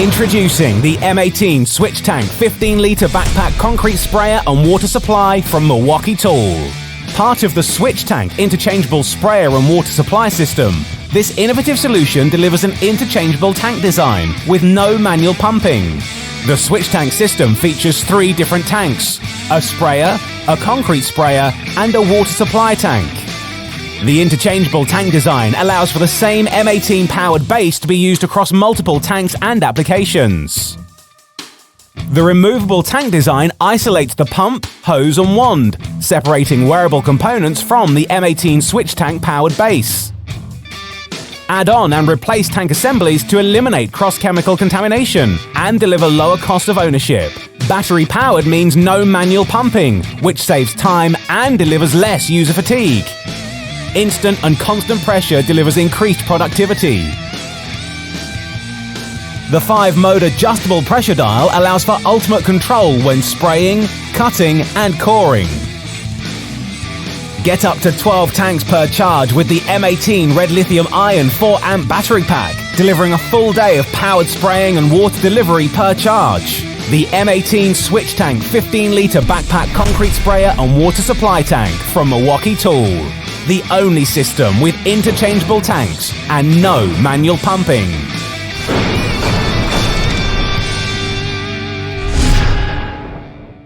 Introducing the M18 SWITCH TANK 15-litre backpack concrete sprayer and water supply from Milwaukee Tool. Part of the SWITCH TANK interchangeable sprayer and water supply system, this innovative solution delivers an interchangeable tank design with no manual pumping. The SWITCH TANK system features 3 different tanks: a sprayer, a concrete sprayer, and a water supply tank. The interchangeable tank design allows for the same M18 powered base to be used across multiple tanks and applications. The removable tank design isolates the pump, hose and wand, separating wearable components from the M18 SWITCH TANK powered base. Add on and replace tank assemblies to eliminate cross-chemical contamination and deliver lower cost of ownership. Battery powered means no manual pumping, which saves time and delivers less user fatigue. Instant and constant pressure delivers increased productivity. The 5-mode adjustable pressure dial allows for ultimate control when spraying, cutting and coring. Get up to 12 tanks per charge with the M18 Red Lithium Ion 4-amp battery pack, delivering a full day of powered spraying and water delivery per charge. The M18 SWITCH TANK 15-litre backpack concrete sprayer and water supply tank from Milwaukee Tool. The only system with interchangeable tanks and no manual pumping.